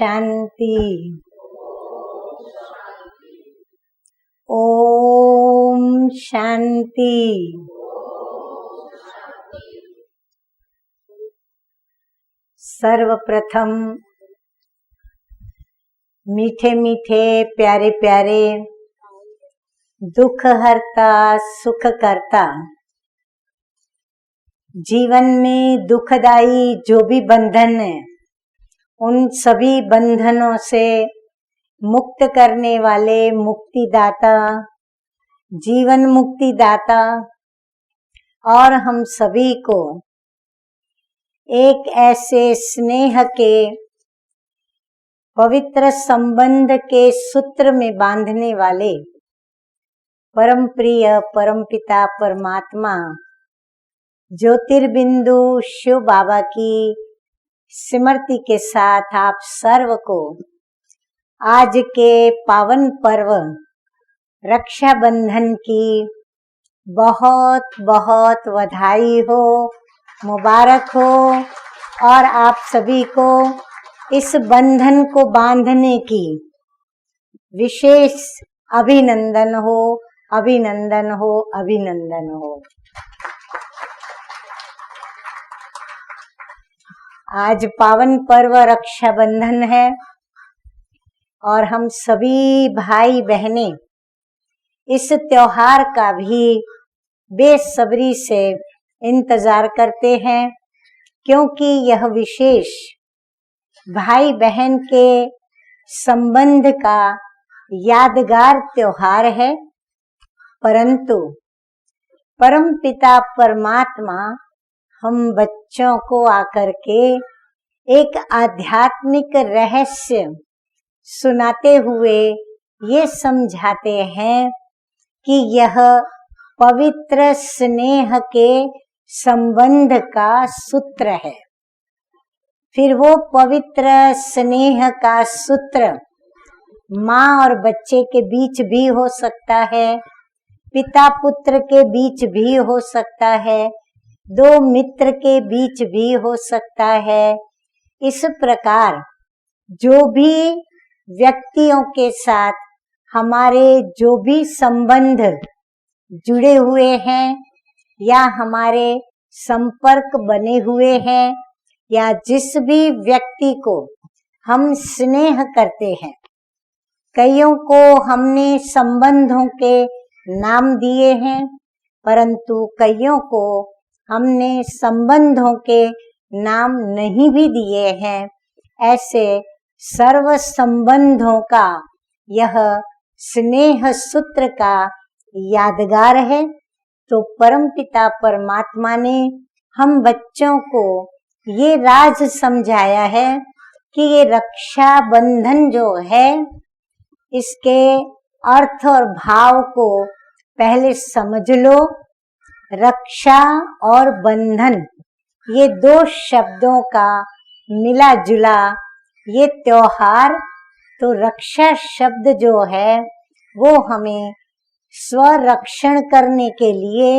शांति। ओम शांति। सर्वप्रथम मीठे मीठे प्यारे प्यारे दुख हरता सुख करता, जीवन में दुखदाई जो भी बंधन है उन सभी बंधनों से मुक्त करने वाले मुक्तिदाता, जीवन मुक्तिदाता और हम सभी को एक ऐसे स्नेह के पवित्र संबंध के सूत्र में बांधने वाले परम प्रिय परमपिता परमात्मा ज्योतिर्बिंदु शिव बाबा की स्मृति के साथ आप सर्व को आज के पावन पर्व रक्षाबंधन की बहुत बहुत बधाई हो, मुबारक हो और आप सभी को इस बंधन को बांधने की विशेष अभिनंदन हो, अभिनंदन हो, अभिनंदन हो। आज पावन पर्व रक्षाबंधन है और हम सभी भाई बहनें इस त्योहार का भी बेसब्री से इंतजार करते हैं, क्योंकि यह विशेष भाई बहन के संबंध का यादगार त्योहार है। परंतु परम पिता परमात्मा हम बच्चों को आकर के एक आध्यात्मिक रहस्य सुनाते हुए ये समझाते हैं कि यह पवित्र स्नेह के संबंध का सूत्र है। फिर वो पवित्र स्नेह का सूत्र माँ और बच्चे के बीच भी हो सकता है, पिता पुत्र के बीच भी हो सकता है, दो मित्र के बीच भी हो सकता है। इस प्रकार जो भी व्यक्तियों के साथ हमारे जो भी संबंध जुड़े हुए हैं या हमारे संपर्क बने हुए हैं या जिस भी व्यक्ति को हम स्नेह करते हैं, कईयों को हमने संबंधों के नाम दिए हैं, परंतु कईयों को हमने संबंधों के नाम नहीं भी दिए हैं। ऐसे सर्व संबंधों का यह स्नेह सूत्र का यादगार है। तो परमपिता परमात्मा ने हम बच्चों को ये राज समझाया है कि ये रक्षा बंधन जो है, इसके अर्थ और भाव को पहले समझ लो। रक्षा और बंधन ये दो शब्दों का मिला जुला ये त्योहार। तो रक्षा शब्द जो है वो हमें स्वरक्षण करने के लिए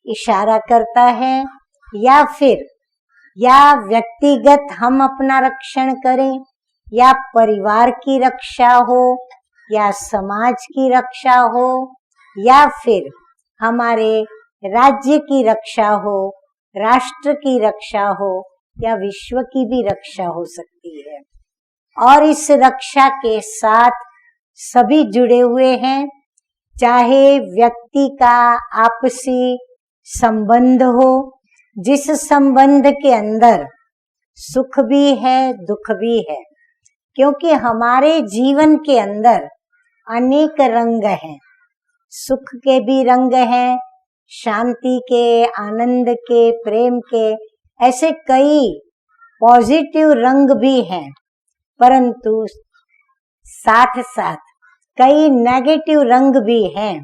इशारा करता है, या फिर या व्यक्तिगत हम अपना रक्षण करें, या परिवार की रक्षा हो, या समाज की रक्षा हो, या फिर हमारे राज्य की रक्षा हो, राष्ट्र की रक्षा हो, या विश्व की भी रक्षा हो सकती है। और इस रक्षा के साथ सभी जुड़े हुए हैं, चाहे व्यक्ति का आपसी संबंध हो, जिस संबंध के अंदर सुख भी है दुख भी है, क्योंकि हमारे जीवन के अंदर अनेक रंग हैं। सुख के भी रंग हैं, शांति के, आनंद के, प्रेम के, ऐसे कई पॉजिटिव रंग भी हैं, परंतु साथ साथ कई नेगेटिव रंग भी हैं।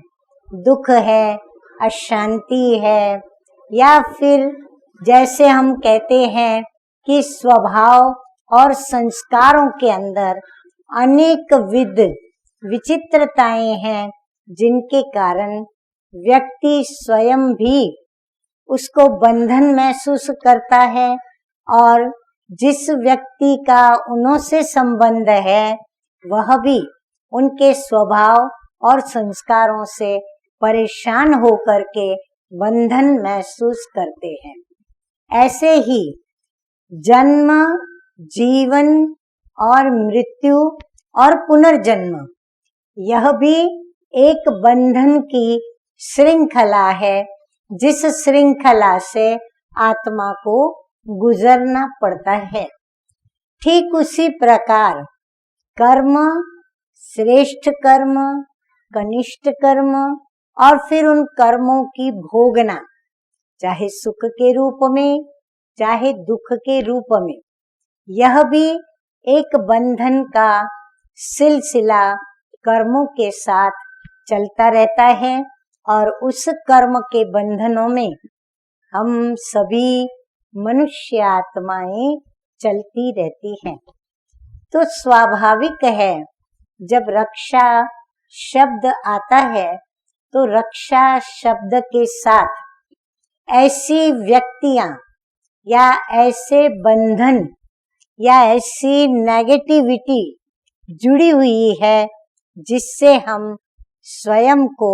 दुख है, अशांति है, या फिर जैसे हम कहते हैं कि स्वभाव और संस्कारों के अंदर अनेक विध विचित्रताएं हैं, जिनके कारण व्यक्ति स्वयं भी उसको बंधन महसूस करता है और जिस व्यक्ति का उन्हों से संबंध है वह भी उनके स्वभाव और संस्कारों से परेशान होकर के बंधन महसूस करते हैं। ऐसे ही जन्म, जीवन और मृत्यु और पुनर्जन्म, यह भी एक बंधन की श्रृंखला है, जिस श्रृंखला से आत्मा को गुजरना पड़ता है। ठीक उसी प्रकार कर्म, श्रेष्ठ कर्म, कनिष्ठ कर्म और फिर उन कर्मों की भोगना, चाहे सुख के रूप में चाहे दुख के रूप में, यह भी एक बंधन का सिलसिला कर्मों के साथ चलता रहता है और उस कर्म के बंधनों में हम सभी मनुष्य आत्माएं चलती रहती हैं। तो स्वाभाविक है, जब रक्षा शब्द आता है तो रक्षा शब्द के साथ ऐसी व्यक्तियां या ऐसे बंधन या ऐसी नेगेटिविटी जुड़ी हुई है जिससे हम स्वयं को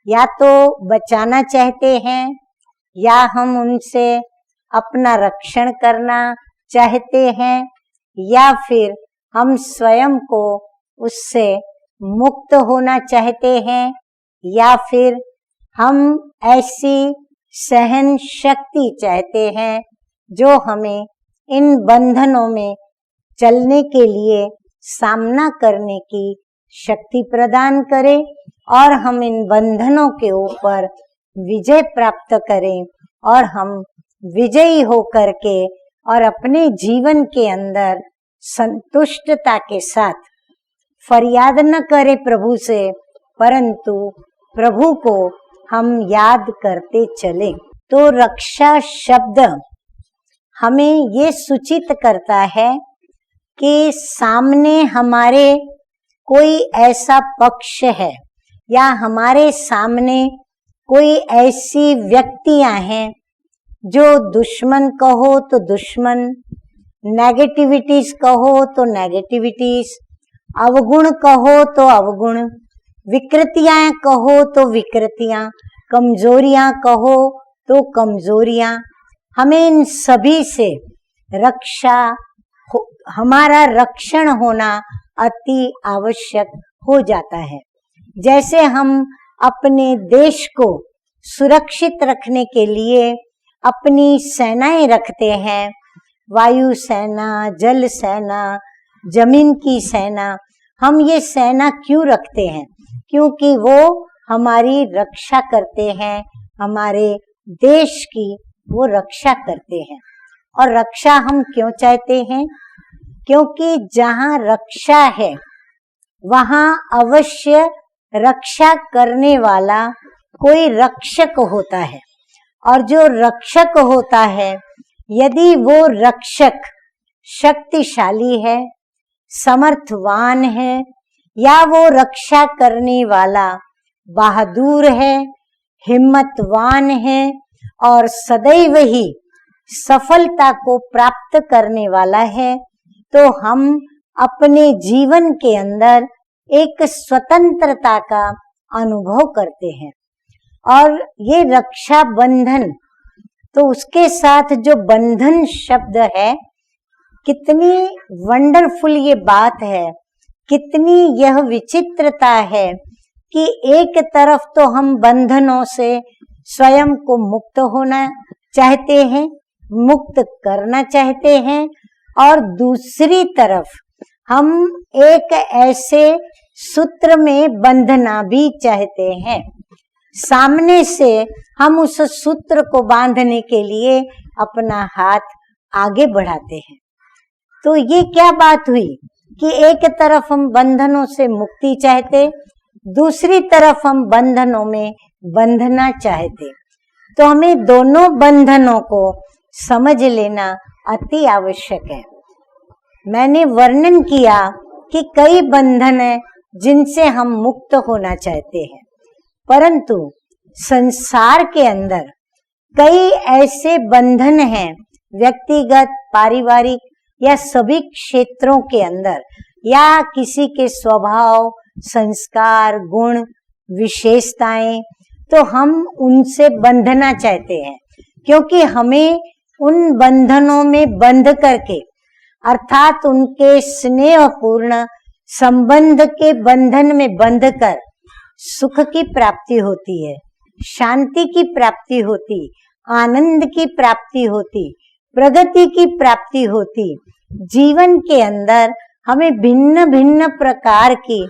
या तो बचाना चाहते हैं या हम उनसे अपना रक्षण करना चाहते हैं या फिर हम स्वयं को उससे मुक्त होना चाहते हैं या फिर हम ऐसी सहन शक्ति चाहते हैं जो हमें इन बंधनों में चलने के लिए सामना करने की शक्ति प्रदान करे और हम इन बंधनों के ऊपर विजय प्राप्त करें और हम विजयी होकर के और अपने जीवन के अंदर संतुष्टता के साथ फरियाद न करें प्रभु से, परंतु प्रभु को हम याद करते चलें। तो रक्षा शब्द हमें ये सूचित करता है कि सामने हमारे कोई ऐसा पक्ष है या हमारे सामने कोई ऐसी व्यक्तियां हैं जो दुश्मन कहो तो दुश्मन, नेगेटिविटीज कहो तो नेगेटिविटीज, अवगुण कहो तो अवगुण, विकृतियां कहो तो विकृतियां, कमजोरियां कहो तो कमजोरियां, हमें इन सभी से हमारा रक्षण होना अति आवश्यक हो जाता है। जैसे हम अपने देश को सुरक्षित रखने के लिए अपनी सेनाएं रखते हैं, वायु सेना, जल सेना, जमीन की सेना, हम ये सेना क्यों रखते हैं? क्योंकि वो हमारी रक्षा करते हैं, हमारे देश की वो रक्षा करते हैं। और रक्षा हम क्यों चाहते हैं? क्योंकि जहाँ रक्षा है वहाँ अवश्य रक्षा करने वाला कोई रक्षक होता है, और जो रक्षक होता है यदि वो रक्षक शक्तिशाली है, समर्थवान है, या वो रक्षा करने वाला बहादुर है, हिम्मतवान है और सदैव ही सफलता को प्राप्त करने वाला है, तो हम अपने जीवन के अंदर एक स्वतंत्रता का अनुभव करते हैं। और ये रक्षा बंधन, तो उसके साथ जो बंधन शब्द है, कितनी वंडरफुल ये बात है, कितनी यह विचित्रता है कि एक तरफ तो हम बंधनों से स्वयं को मुक्त होना चाहते हैं, मुक्त करना चाहते हैं, और दूसरी तरफ हम एक ऐसे सूत्र में बंधना भी चाहते हैं। सामने से हम उस सूत्र को बांधने के लिए अपना हाथ आगे बढ़ाते हैं। तो ये क्या बात हुई कि एक तरफ हम बंधनों से मुक्ति चाहते, दूसरी तरफ हम बंधनों में बंधना चाहते। तो हमें दोनों बंधनों को समझ लेना अति आवश्यक है। मैंने वर्णन किया कि कई बंधन हैं जिनसे हम मुक्त होना चाहते हैं, परंतु संसार के अंदर कई ऐसे बंधन हैं व्यक्तिगत, पारिवारिक या सभी क्षेत्रों के अंदर, या किसी के स्वभाव, संस्कार, गुण, विशेषताएं, तो हम उनसे बंधना चाहते हैं, क्योंकि हमें उन बंधनों में बंध करके, अर्थात उनके स्नेहपूर्ण संबंध के बंधन में बंधकर सुख की प्राप्ति होती है, शांति की प्राप्ति होती, आनंद की प्राप्ति होती, प्रगति की प्राप्ति होती। जीवन के अंदर हमें भिन्न भिन्न प्रकार की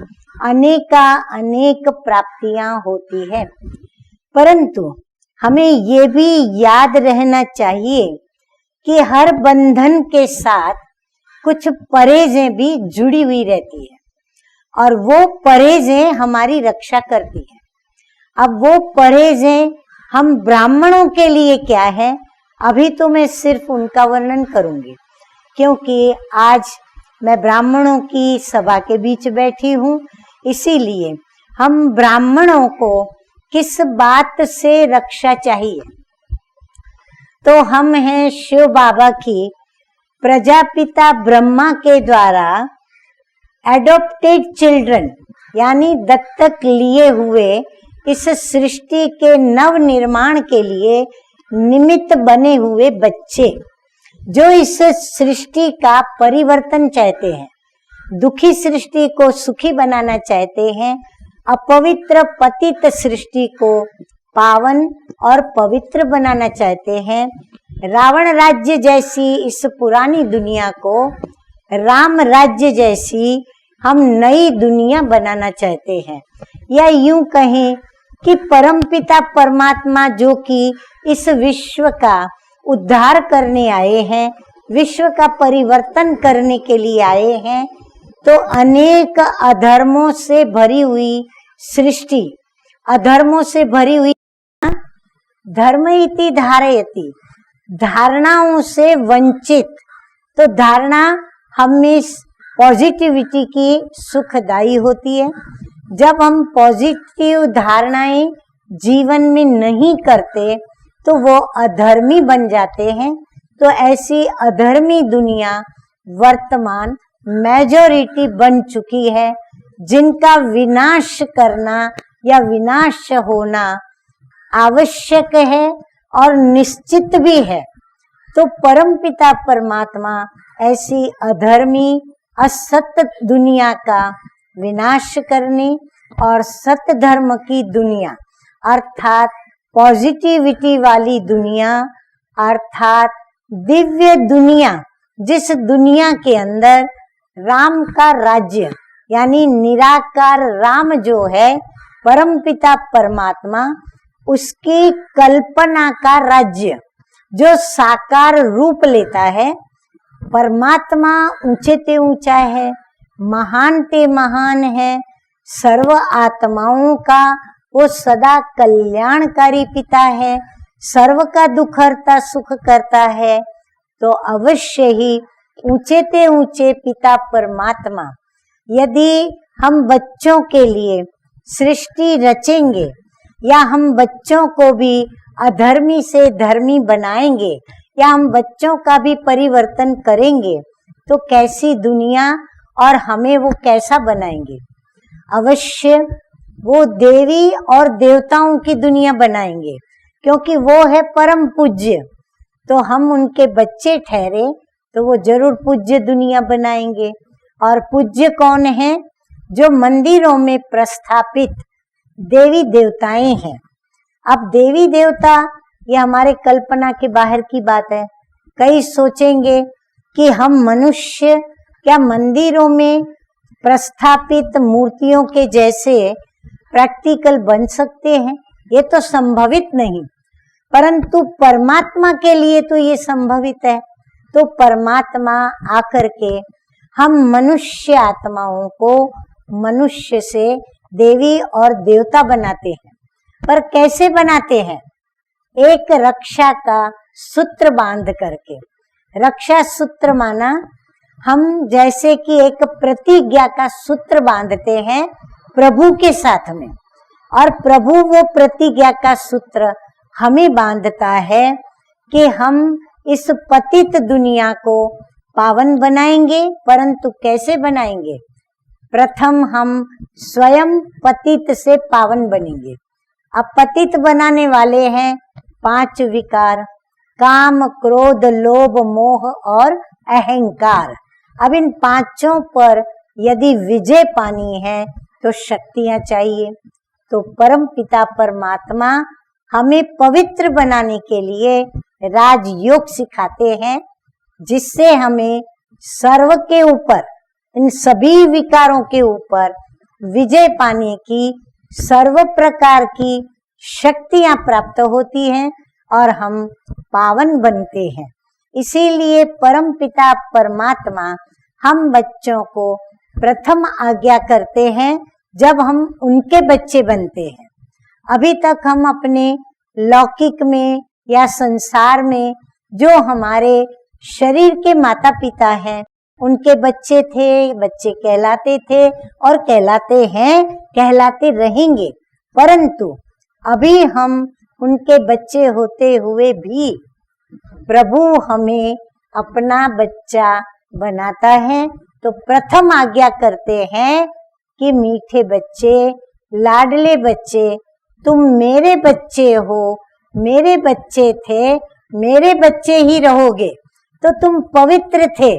अनेक प्राप्तियां होती है, परंतु हमें ये भी याद रहना चाहिए कि हर बंधन के साथ कुछ परहेजें भी जुड़ी हुई रहती है, और वो परहेजें हमारी रक्षा करती है। अब वो परहेजें हम ब्राह्मणों के लिए क्या है, अभी तो मैं सिर्फ उनका वर्णन करूंगी, क्योंकि आज मैं ब्राह्मणों की सभा के बीच बैठी हूँ, इसीलिए हम ब्राह्मणों को किस बात से रक्षा चाहिए। तो हम हैं शिव बाबा की प्रजापिता ब्रह्मा के द्वारा एडॉप्टेड चिल्ड्रन, यानी दत्तक लिए हुए इस सृष्टि के नव निर्माण के लिए निमित्त बने हुए बच्चे, जो इस सृष्टि का परिवर्तन चाहते हैं, दुखी सृष्टि को सुखी बनाना चाहते हैं, अपवित्र पतित सृष्टि को पावन और पवित्र बनाना चाहते हैं। रावण राज्य जैसी इस पुरानी दुनिया को राम राज्य जैसी हम नई दुनिया बनाना चाहते हैं, या यूं कहें कि परमपिता परमात्मा जो कि इस विश्व का उद्धार करने आए हैं, विश्व का परिवर्तन करने के लिए आए हैं, तो अनेक अधर्मों से भरी हुई सृष्टि, अधर्मों से भरी हुई, धर्म इति धारयति, धारणाओं से वंचित। तो धारणा हमेशा पॉजिटिविटी की सुखदायी होती है। जब हम पॉजिटिव धारणाएं जीवन में नहीं करते तो वो अधर्मी बन जाते हैं। तो ऐसी अधर्मी दुनिया वर्तमान मेजॉरिटी बन चुकी है, जिनका विनाश करना या विनाश होना आवश्यक है और निश्चित भी है। तो परमपिता परमात्मा ऐसी अधर्मी असत्य दुनिया का विनाश करने और सत्य धर्म की दुनिया अर्थात पॉजिटिविटी वाली दुनिया अर्थात दिव्य दुनिया, जिस दुनिया के अंदर राम का राज्य यानी निराकार राम जो है परमपिता परमात्मा, उसकी कल्पना का राज्य जो साकार रूप लेता है। परमात्मा ऊंचे ते ऊंचा है, महान ते महान है, सर्व आत्माओं का वो सदा कल्याणकारी पिता है, सर्व का दुख हरता सुख करता है। तो अवश्य ही ऊंचे ते ऊंचे पिता परमात्मा, यदि हम बच्चों के लिए सृष्टि रचेंगे या हम बच्चों को भी अधर्मी से धर्मी बनाएंगे या हम बच्चों का भी परिवर्तन करेंगे, तो कैसी दुनिया और हमें वो कैसा बनाएंगे। अवश्य वो देवी और देवताओं की दुनिया बनाएंगे, क्योंकि वो है परम पूज्य। तो हम उनके बच्चे ठहरे तो वो जरूर पूज्य दुनिया बनाएंगे। और पूज्य कौन है? जो मंदिरों में प्रस्थापित देवी देवताएं हैं। अब देवी देवता ये हमारे कल्पना के बाहर की बात है। कई सोचेंगे कि हम मनुष्य क्या मंदिरों में प्रस्थापित मूर्तियों के जैसे प्रैक्टिकल बन सकते हैं? ये तो संभवित नहीं, परंतु परमात्मा के लिए तो ये संभवित है। तो परमात्मा आकर के हम मनुष्य आत्माओं को मनुष्य से देवी और देवता बनाते हैं। पर कैसे बनाते हैं? एक रक्षा का सूत्र बांध करके। रक्षा सूत्र माना हम जैसे कि एक प्रतिज्ञा का सूत्र बांधते हैं प्रभु के साथ में, और प्रभु वो प्रतिज्ञा का सूत्र हमें बांधता है कि हम इस पतित दुनिया को पावन बनाएंगे। परंतु कैसे बनाएंगे? प्रथम हम स्वयं पतित से पावन बनेंगे। अब पतित बनाने वाले हैं 5 विकार, काम, क्रोध, लोभ, मोह और अहंकार। अब इन 5 पर यदि विजय पानी है तो शक्तियां चाहिए। तो परम पिता परमात्मा हमें पवित्र बनाने के लिए राजयोग सिखाते हैं, जिससे हमें सर्व के ऊपर, इन सभी विकारों के ऊपर विजय पाने की सर्व प्रकार की शक्तियां प्राप्त होती हैं और हम पावन बनते हैं। इसीलिए परम पिता परमात्मा हम बच्चों को प्रथम आज्ञा करते हैं जब हम उनके बच्चे बनते हैं। अभी तक हम अपने लौकिक में या संसार में जो हमारे शरीर के माता पिता हैं उनके बच्चे थे, बच्चे कहलाते थे और कहलाते हैं, कहलाते रहेंगे। परंतु अभी हम उनके बच्चे होते हुए भी प्रभु हमें अपना बच्चा बनाता है तो प्रथम आज्ञा करते हैं कि मीठे बच्चे, लाडले बच्चे, तुम मेरे बच्चे हो, मेरे बच्चे थे, मेरे बच्चे ही रहोगे। तो तुम पवित्र थे,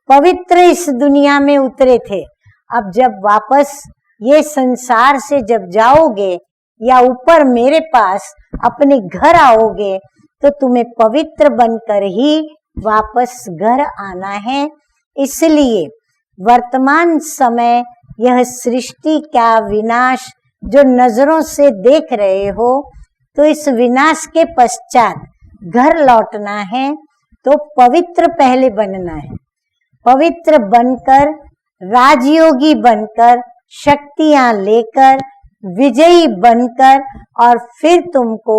पवित्र इस दुनिया में उतरे थे। अब जब वापस ये संसार से जब जाओगे या ऊपर मेरे पास अपने घर आओगे तो तुम्हें पवित्र बनकर ही वापस घर आना है। इसलिए वर्तमान समय यह सृष्टि का विनाश जो नजरों से देख रहे हो, तो इस विनाश के पश्चात घर लौटना है तो पवित्र पहले बनना है। पवित्र बनकर, राजयोगी बनकर, शक्तियां लेकर, विजयी बनकर और फिर तुमको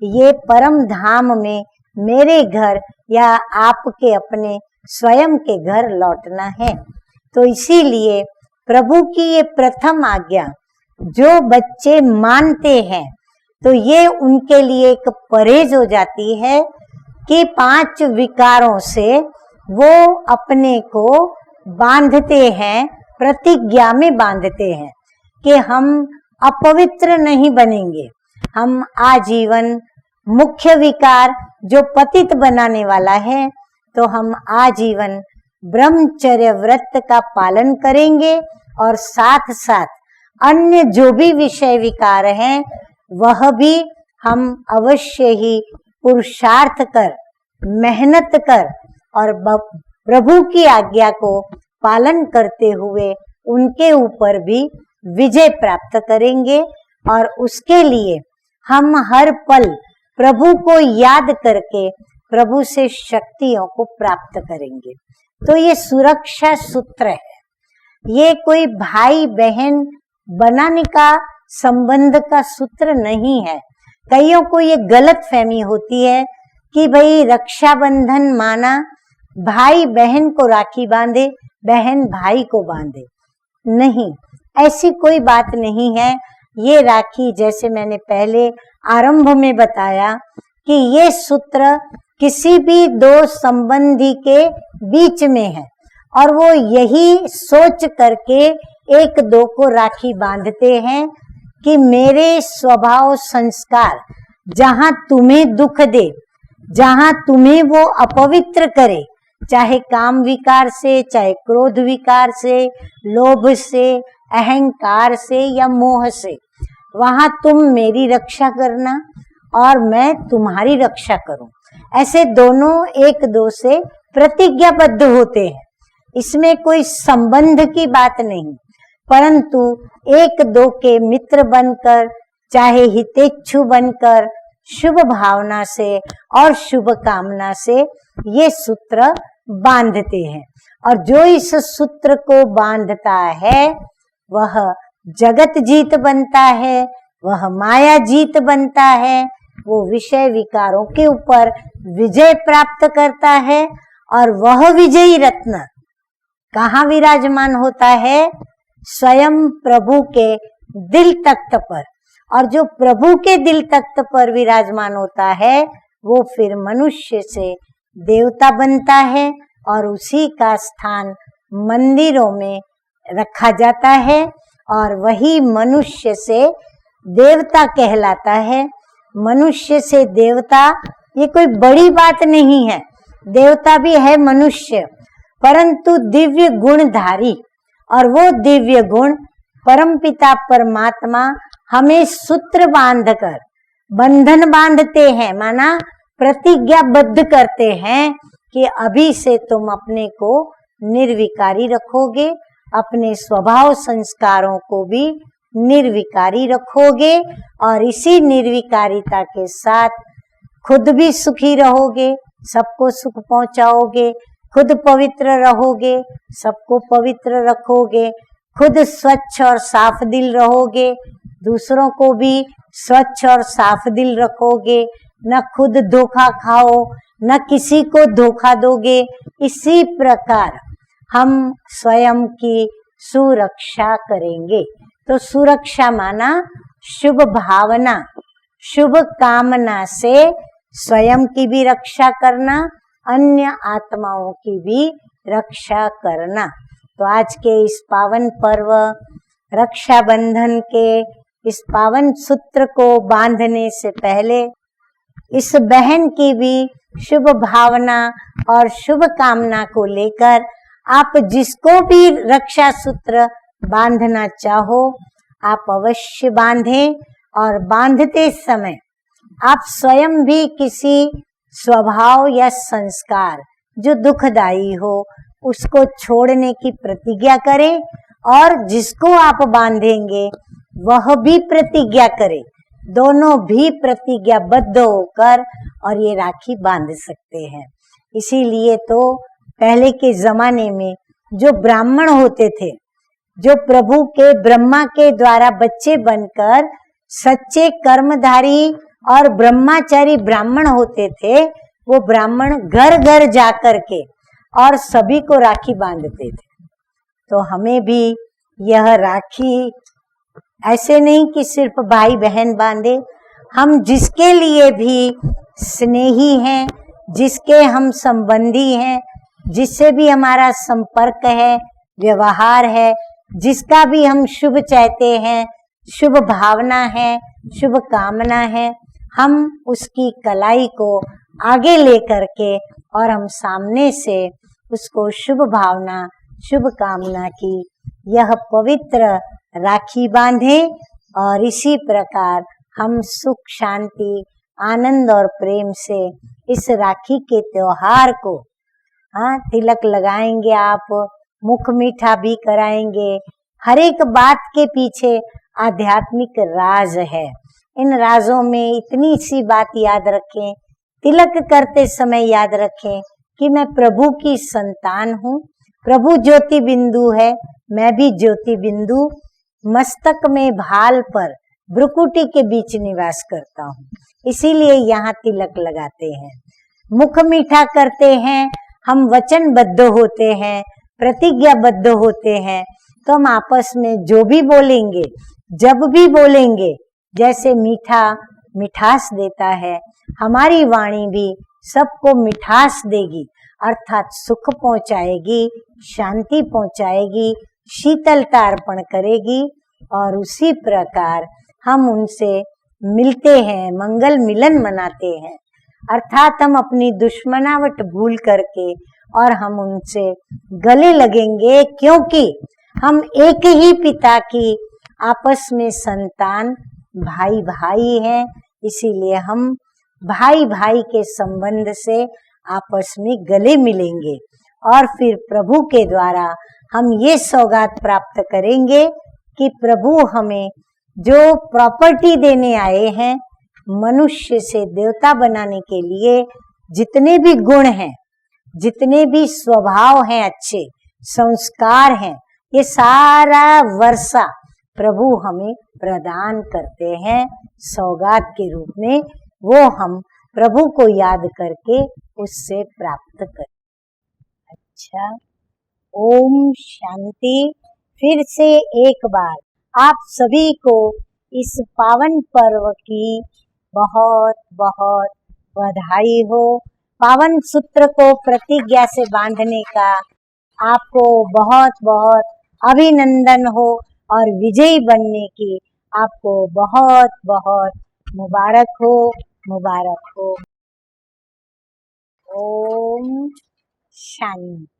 ये परम धाम में मेरे घर या आपके अपने स्वयं के घर लौटना है। तो इसीलिए प्रभु की ये प्रथम आज्ञा जो बच्चे मानते हैं तो ये उनके लिए एक परहेज हो जाती है कि 5 विकारों से वो अपने को बांधते हैं, प्रतिज्ञा में बांधते हैं कि हम अपवित्र नहीं बनेंगे। हम आजीवन मुख्य विकार जो पतित बनाने वाला है, तो हम आजीवन ब्रह्मचर्य व्रत का पालन करेंगे और साथ साथ अन्य जो भी विषय विकार हैं वह भी हम अवश्य ही पुरुषार्थ कर, मेहनत कर और प्रभु की आज्ञा को पालन करते हुए उनके ऊपर भी विजय प्राप्त करेंगे। और उसके लिए हम हर पल प्रभु को याद करके प्रभु से शक्तियों को प्राप्त करेंगे। तो ये सुरक्षा सूत्र है, ये कोई भाई बहन बनाने का संबंध का सूत्र नहीं है। कईयों को ये गलत फहमी होती है कि भाई रक्षाबंधन माना भाई बहन को राखी बांधे, बहन भाई को बांधे। नहीं, ऐसी कोई बात नहीं है। ये राखी, जैसे मैंने पहले आरंभ में बताया कि ये सूत्र किसी भी 2 संबंधी के बीच में है और वो यही सोच करके 1-2 को राखी बांधते हैं कि मेरे स्वभाव संस्कार जहां तुम्हें दुख दे, जहां तुम्हें वो अपवित्र करे, चाहे काम विकार से, चाहे क्रोध विकार से, लोभ से, अहंकार से या मोह से, वहां तुम मेरी रक्षा करना और मैं तुम्हारी रक्षा करूं। ऐसे दोनों 1-2 से प्रतिज्ञाबद्ध होते हैं। इसमें कोई संबंध की बात नहीं, परंतु 1-2 के मित्र बनकर, चाहे हितेच्छु बनकर, शुभ भावना से और शुभ कामना से ये सूत्र बांधते हैं। और जो इस सूत्र को बांधता है वह जगत जीत बनता है, वह माया जीत बनता है, वो विषय विकारों के ऊपर विजय प्राप्त करता है। और वह विजयी रत्न कहाँ विराजमान होता है? स्वयं प्रभु के दिल तख्त पर। और जो प्रभु के दिल तख्त पर विराजमान होता है वो फिर मनुष्य से देवता बनता है और उसी का स्थान मंदिरों में रखा जाता है और वही मनुष्य से देवता कहलाता है। मनुष्य से देवता ये कोई बड़ी बात नहीं है, देवता भी है मनुष्य, परंतु दिव्य गुणधारी, और वो दिव्य गुण परमपिता परमात्मा हमें सूत्र बांधकर बंधन बांधते हैं, माना प्रतिज्ञाबद्ध करते हैं कि अभी से तुम अपने को निर्विकारी रखोगे, अपने स्वभाव संस्कारों को भी निर्विकारी रखोगे और इसी निर्विकारिता के साथ खुद भी सुखी रहोगे, सबको सुख पहुंचाओगे, खुद पवित्र रहोगे, सबको पवित्र रखोगे, खुद स्वच्छ और साफ दिल रहोगे, दूसरों को भी स्वच्छ और साफ दिल रखोगे, न खुद धोखा खाओ न किसी को धोखा दोगे। इसी प्रकार हम स्वयं की सुरक्षा करेंगे। तो सुरक्षा माना शुभ भावना, शुभ कामना से स्वयं की भी रक्षा करना, अन्य आत्माओं की भी रक्षा करना। तो आज के इस पावन पर्व रक्षाबंधन के इस पावन सूत्र को बांधने से पहले इस बहन की भी शुभ भावना और शुभ कामना को लेकर आप जिसको भी रक्षा सूत्र बांधना चाहो आप अवश्य बांधें, और बांधते समय आप स्वयं भी किसी स्वभाव या संस्कार जो दुखदाई हो उसको छोड़ने की प्रतिज्ञा करें, और जिसको आप बांधेंगे वह भी प्रतिज्ञा करे, दोनों भी प्रतिज्ञाबद्ध होकर और ये राखी बांध सकते हैं। इसीलिए तो पहले के जमाने में जो ब्राह्मण होते थे, जो प्रभु के ब्रह्मा के द्वारा बच्चे बनकर सच्चे कर्मधारी और ब्रह्मचारी ब्राह्मण होते थे, वो ब्राह्मण घर घर जाकर के और सभी को राखी बांधते थे। तो हमें भी यह राखी ऐसे नहीं कि सिर्फ भाई बहन बांधे, हम जिसके लिए भी स्नेही हैं, जिसके हम संबंधी हैं, जिससे भी हमारा संपर्क है, व्यवहार है, जिसका भी हम शुभ चाहते हैं, शुभ भावना है, शुभ कामना है, हम उसकी कलाई को आगे लेकर के और हम सामने से उसको शुभ भावना शुभ कामना की यह पवित्र राखी बांधे, और इसी प्रकार हम सुख शांति आनंद और प्रेम से इस राखी के त्योहार को तिलक लगाएंगे, आप मुख मीठा भी कराएंगे। हर एक बात के पीछे आध्यात्मिक राज है। इन राजों में इतनी सी बात याद रखें, तिलक करते समय याद रखें कि मैं प्रभु की संतान हूँ, प्रभु ज्योति बिंदु है, मैं भी ज्योति बिंदु, मस्तक में भाल पर भ्रुकुटी के बीच निवास करता हूँ, इसीलिए यहाँ तिलक लगाते हैं। मुख मीठा करते हैं, हम वचनबद्ध होते हैं, प्रतिज्ञाबद्ध होते हैं, तो हम आपस में जो भी बोलेंगे, जब भी बोलेंगे, जैसे मीठा मिठास देता है, हमारी वाणी भी सबको मिठास देगी, अर्थात सुख पहुंचाएगी, शांति पहुंचाएगी, शीतलता अर्पण करेगी, और उसी प्रकार हम उनसे मिलते हैं, मंगल मिलन मनाते हैं, अर्थात हम अपनी दुश्मनावट भूल करके और हम उनसे गले लगेंगे, क्योंकि हम एक ही पिता की आपस में संतान भाई भाई हैं। इसीलिए हम भाई भाई के संबंध से आपस में गले मिलेंगे, और फिर प्रभु के द्वारा हम ये सौगात प्राप्त करेंगे कि प्रभु हमें जो प्रॉपर्टी देने आए हैं, मनुष्य से देवता बनाने के लिए जितने भी गुण हैं, जितने भी स्वभाव हैं, अच्छे संस्कार हैं, ये सारा वर्षा प्रभु हमें प्रदान करते हैं सौगात के रूप में। वो हम प्रभु को याद करके उससे प्राप्त करें। अच्छा, ओम शांति। फिर से एक बार आप सभी को इस पावन पर्व की बहुत बहुत बधाई हो, पावन सूत्र को प्रतिज्ञा से बांधने का आपको बहुत बहुत अभिनंदन हो और विजयी बनने की आपको बहुत बहुत मुबारक हो, मुबारक हो। ओम शांति।